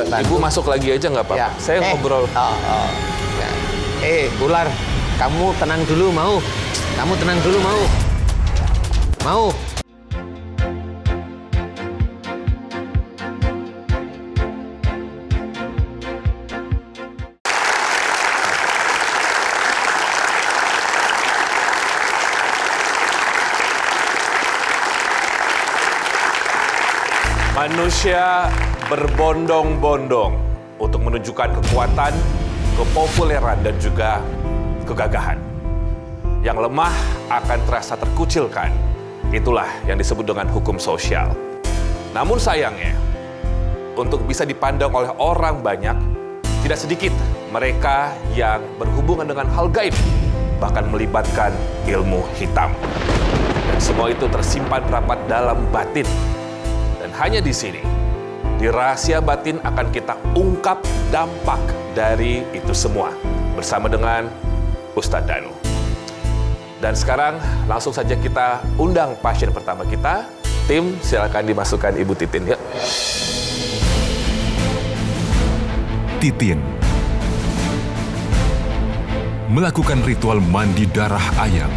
Ibu masuk lagi aja nggak apa-apa. Ya. Saya ngobrol. Ya. Ular, kamu tenang dulu mau? Kamu tenang dulu mau? Mau? Manusia berbondong-bondong untuk menunjukkan kekuatan, kepopuleran, dan juga kegagahan. Yang lemah akan terasa terkucilkan. Itulah yang disebut dengan hukum sosial. Namun sayangnya, untuk bisa dipandang oleh orang banyak, tidak sedikit mereka yang berhubungan dengan hal gaib, bahkan melibatkan ilmu hitam. Dan semua itu tersimpan rapat dalam batin. Dan hanya di sini, di Rahasia Batin akan kita ungkap dampak dari itu semua bersama dengan Ustadz Danu. Dan sekarang langsung saja kita undang pasien pertama kita. Tim, silakan dimasukkan Ibu Titin. Yuk. Titin melakukan ritual mandi darah ayam.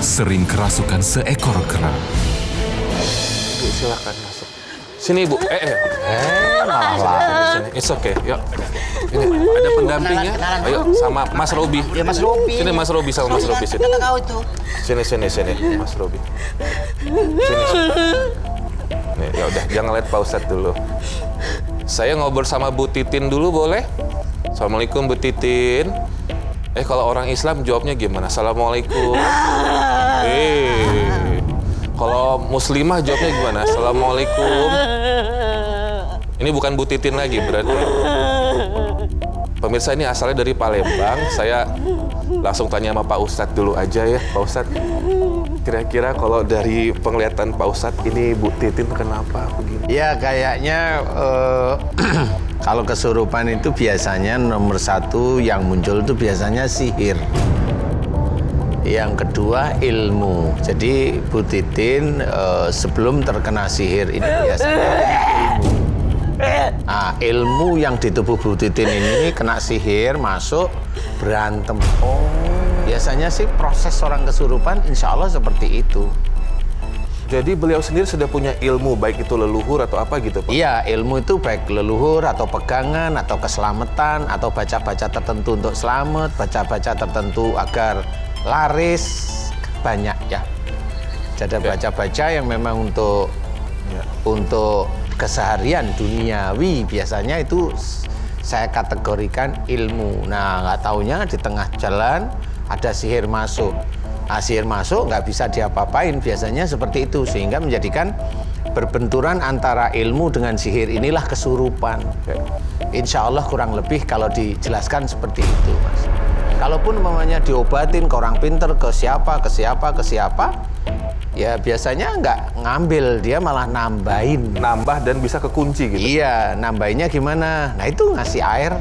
Sering kerasukan seekor kera. Ibu, silakan masuk. Sini Ibu. Malah lah. Sini. It's okay. Yuk. Ini ada pendampingnya. Ayo sama Mas Robi. Ya Mas Robi. Sini Mas Robi sama Mas Robi sini. Kata kau itu. Sini Mas Robi. Sini. Nih, ya udah jangan lihat Pak Ustadz dulu. Saya ngobrol sama Bu Titin dulu boleh? Assalamualaikum Bu Titin. Kalau orang Islam jawabnya gimana? Assalamualaikum. Kalau muslimah jawabnya gimana? Assalamualaikum. Ini bukan Bu Titin lagi berarti. Pemirsa, ini asalnya dari Palembang. Saya langsung tanya sama Pak Ustadz dulu aja ya, Pak Ustadz. Kira-kira kalau dari penglihatan Pak Ustadz, ini Bu Titin kenapa begini? Ya kayaknya kalau kesurupan itu biasanya nomor satu yang muncul itu biasanya sihir. Yang kedua ilmu. Jadi Bu Titin sebelum terkena sihir ini biasanya ilmu. Nah, ilmu yang di tubuh Bu Titin ini kena sihir, masuk, berantem. Biasanya sih proses orang kesurupan insya Allah seperti itu. Jadi beliau sendiri sudah punya ilmu, baik itu leluhur atau apa gitu Pak? Iya, ilmu itu baik leluhur atau pegangan atau keselamatan atau baca-baca tertentu untuk selamat, baca-baca tertentu agar laris, banyak ya. Jadi baca-baca yang memang untuk keseharian duniawi biasanya itu saya kategorikan ilmu. Nah, nggak taunya di tengah jalan ada sihir masuk. Sihir masuk nggak bisa diapa-apain, biasanya seperti itu. Sehingga menjadikan berbenturan antara ilmu dengan sihir inilah kesurupan. Insya Allah kurang lebih kalau dijelaskan seperti itu, Mas. Kalaupun umpamanya diobatin ke orang pinter, ke siapa, ya biasanya nggak ngambil, dia malah nambahin. Nambah dan bisa kekunci gitu? Iya, nambahinnya gimana? Nah itu ngasih air,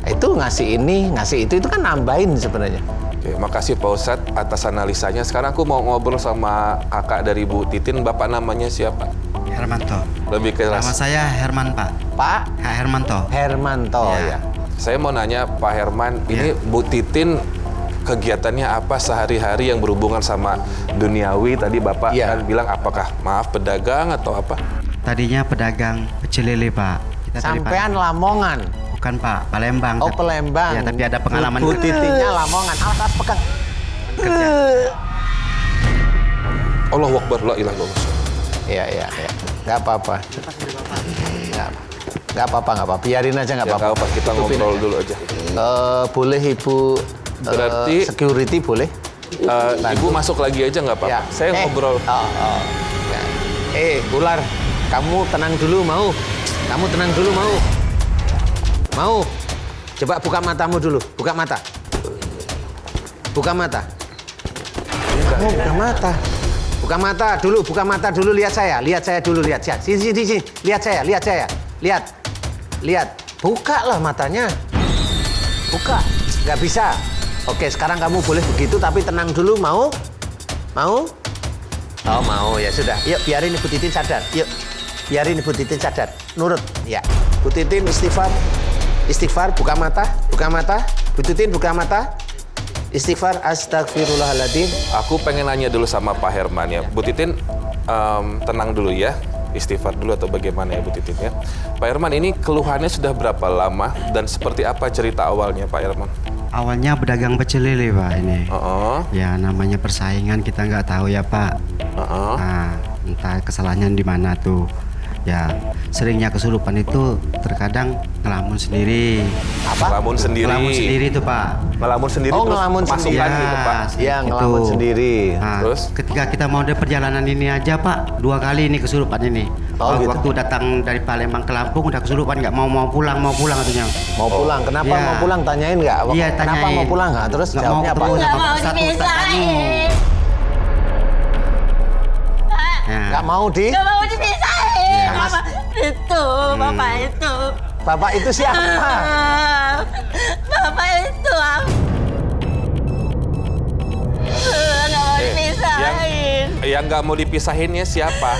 itu ngasih ini, ngasih itu kan nambahin sebenarnya. Oke, makasih Pak Ustadz atas analisanya. Sekarang aku mau ngobrol sama kakak dari Bu Titin. Bapak namanya siapa? Hermanto. Lebih keras. Nama saya Herman, Pak. Pak Hermanto. Hermanto ya. Saya mau nanya Pak Herman, ini Bu Titin kegiatannya apa sehari-hari yang berhubungan sama duniawi? Tadi Bapak kan bilang apakah pedagang atau apa? Tadinya pedagang pecel lele, Pak. Sampean Lamongan? Bukan, Pak. Palembang. Oh, Palembang. Ya, tapi ada pengalaman. Bu Titinnya Lamongan. Alas pegang. Kerja. Allahu Akbar, la ilaha illallah. Iya. Nggak apa-apa. Nggak apa-apa. Biarin aja nggak apa-apa. Nggak apa-apa, kita ngobrol dulu aja. Boleh Ibu, berarti security boleh? Ibu masuk lagi aja nggak apa-apa. Saya ngobrol. Ular, kamu tenang dulu mau? Kamu tenang dulu mau? Mau? Coba buka matamu dulu. Buka mata. Buka mata. Buka mata. Buka mata dulu. Buka mata dulu. Lihat saya dulu. Lihat saya. Sini. Lihat saya. Lihat. Buka lah matanya. Buka. Nggak bisa. Oke, sekarang kamu boleh begitu, tapi tenang dulu. Mau? Mau? Oh, mau. Ya sudah. Yuk, biarin Ibu Titin sadar. Yuk. Biarin Ibu Titin sadar. nurut. Ya. Bu Titin istighfar. Istighfar, buka mata, buka mata. Bu Titin buka mata. Istighfar, astagfirullahaladzim. Aku pengen nanya dulu sama Pak Herman ya. Bu Titin, tenang dulu ya. Istighfar dulu atau bagaimana ya Bu Titin ya. Pak Herman, ini keluhannya sudah berapa lama dan seperti apa cerita awalnya Pak Herman? Awalnya pedagang pecel lele Pak ini. Ya namanya persaingan kita nggak tahu ya Pak. Nah, entah kesalahannya di mana tuh. Ya seringnya kesurupan itu terkadang ngelamun sendiri. Apa? Ngelamun sendiri. Ngelamun sendiri tuh Pak. Ngelamun sendiri Oh, terus ngelamun kemasukan sendiri. gitu Pak. Ya, ngelamun sendiri. Nah, Terus? ketika kita mau ada perjalanan ini aja Pak, 2 kali ini kesurupan ini. Oh, gitu. Waktu datang dari Palembang ke Lampung udah kesurupan nggak mau pulang katanya. Mau pulang, kenapa Iya. mau pulang? Tanyain nggak? Iya, Kenapa tanyain. mau pulang? Nggak? Terus Nggak jawabnya mau apa? ketemu Nggak sama mau Ustadz kamu. dipisahin. Ya. Nggak mau di? Nggak mau dipisahin. Iya. Bapak itu, bapak itu. Bapak itu siapa? Bapak itu. Nggak mau dipisahin. Yang nggak mau dipisahinnya siapa?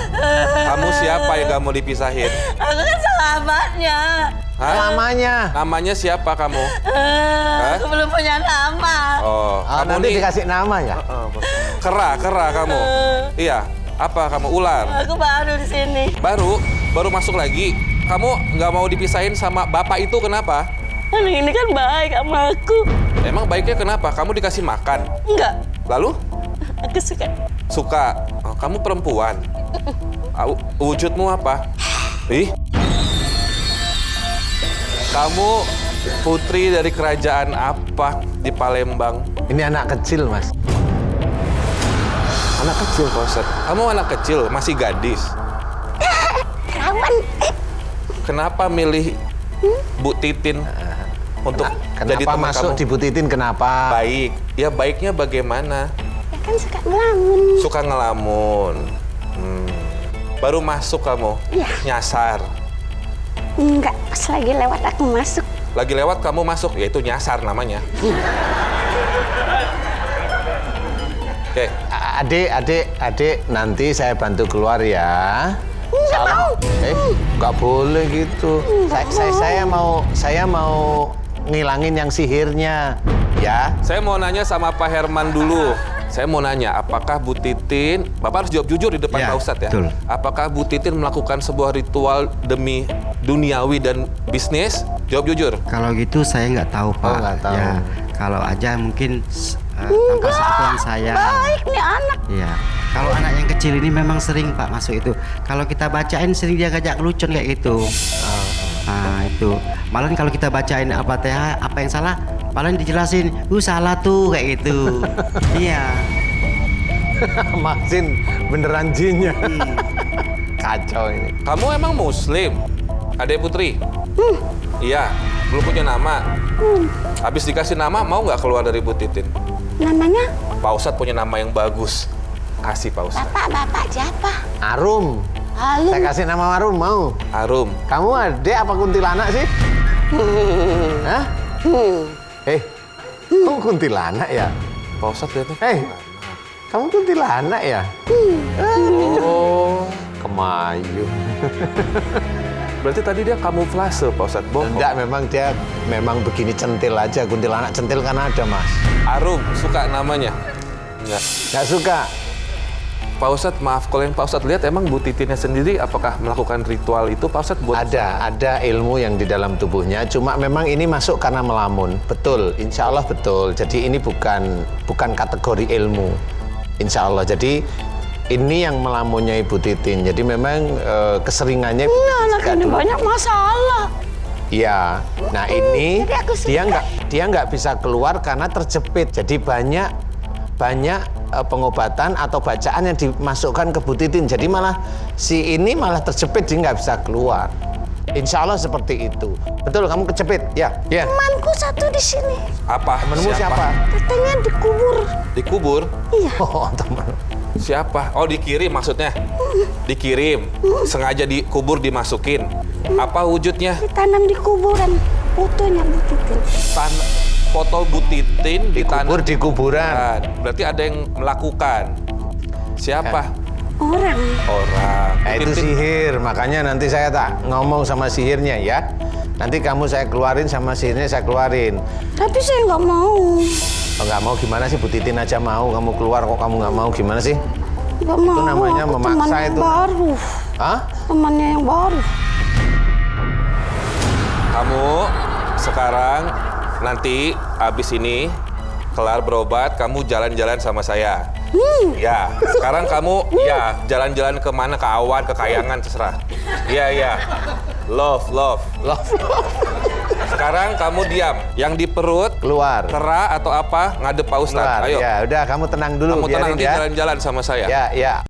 Kamu siapa yang nggak mau dipisahin? Aku kan sahabatnya. Hah? Namanya. Namanya siapa kamu? Aku belum punya nama. Oh, Ah, kamu nanti nih dikasih nama ya? kera kamu. Iya. Apa kamu ular? Aku baru di sini. Baru masuk lagi. Kamu nggak mau dipisahin sama bapak itu kenapa? Anak ini kan baik sama aku. Emang baiknya kenapa? Kamu dikasih makan. Enggak, Lalu aku suka. suka. Oh, kamu perempuan. Wujudmu apa? Ih. Kamu putri dari kerajaan apa di Palembang? Ini anak kecil, Mas. Anak kecil, Pak Ustadz. Kamu anak kecil, masih gadis. Rawan. Kenapa milih Bu Titin untuk jadi Kenapa teman masuk kamu? di Bu Titin? Kenapa? Baik. Ya baiknya bagaimana? Ya kan suka ngelamun. Suka ngelamun. Baru masuk kamu? Iya. Nyasar. Enggak, pas lagi lewat aku masuk. Lagi lewat kamu masuk, ya itu nyasar namanya. Oke. Adik, nanti saya bantu keluar ya. Salam. Nggak boleh gitu. Saya mau ngilangin yang sihirnya, ya. Saya mau nanya sama Pak Herman dulu. Saya mau nanya, apakah Bu Titin, Bapak harus jawab jujur di depan Ya, Pak Ustadz ya. betul. Apakah Bu Titin melakukan sebuah ritual demi duniawi dan bisnis? Jawab jujur. Kalau gitu saya nggak tahu Pak. Oh, nggak tahu. Ya, kalau aja mungkin tanpa sepengetahuan saya. Baik nih anak. Iya. Kalau anak yang kecil ini memang sering Pak masuk itu. Kalau kita bacain sering dia ngajak lucu kayak gitu. Nah itu. Malah kalau kita bacain apa yang salah, malah dijelasin, salah tuh kayak gitu. Iya. Masin beneran jinnya. Kacau ini. Kamu emang Muslim, Adek Putri? Iya, belum punya nama. Habis dikasih nama, mau nggak keluar dari Bu Titin? Namanya Pak Ustadz punya nama yang bagus. Kasih Pak Ustadz. bapak siapa? Arum. Halo. Saya kasih nama Arum, mau? Arum. Kamu adik apa kuntilanak sih? Hah? Kamu kuntilanak ya? Pak Ustadz lihatnya. Kamu kuntilanak ya? Oh, Kemayu. berarti tadi dia kamuflase Pak Ustadz, bohong. Enggak, memang begini centil aja. Kuntilanak centil kan ada, Mas. Arum, suka namanya? Enggak. Nggak suka. Pak Ustadz, maaf kalau yang Pak Ustadz lihat emang Bu Titinnya sendiri apakah melakukan ritual itu Pak Ustadz buat Ada ilmu yang di dalam tubuhnya. Cuma memang ini masuk karena melamun. Betul, insya Allah betul. Jadi ini bukan kategori ilmu. Insya Allah. Jadi ini yang melamunnya Ibu Titin. Jadi memang keseringannya. Anak ini banyak masalah. Iya. Nah ini Jadi aku suka. dia nggak bisa keluar karena terjepit. Jadi banyak pengobatan atau bacaan yang dimasukkan ke Bu Titin. Jadi malah si ini malah terjepit, dia nggak bisa keluar. Insya Allah seperti itu. Betul, kamu kejepit, ya? Ya. Temanku satu di sini. apa? Temenmu siapa? Katanya dikubur. Dikubur? Iya. Oh, teman. Siapa? Oh, dikirim maksudnya? Dikirim? Sengaja dikubur dimasukin? Apa wujudnya? Ditanam di kuburan. Fotonya Bu Titin. Foto Bu Titin Dikubur ditanam di kuburan. Berarti ada yang melakukan. Siapa? Orang. Orang. Itu sihir, makanya nanti saya tak ngomong sama sihirnya ya. Nanti kamu saya keluarin sama sihirnya saya keluarin. Tapi saya nggak mau. Oh, nggak mau gimana sih? Bu Titin aja mau, kamu keluar kok kamu nggak mau gimana sih? Nggak mau. namanya aku memaksa teman yang itu. baru. Hah? Temannya yang baru. Kamu sekarang nanti habis ini kelar berobat, kamu jalan-jalan sama saya. Ya, sekarang kamu ya jalan-jalan kemana? Ke awan, ke kayangan, terserah. Iya. Love. Sekarang kamu diam. Yang di perut Keluar. kera atau apa ngadep Pak Ustadz. Keluar. Ayo. Ya, udah kamu tenang dulu Kamu tenang biarin nanti ya. jalan-jalan sama saya. Ya.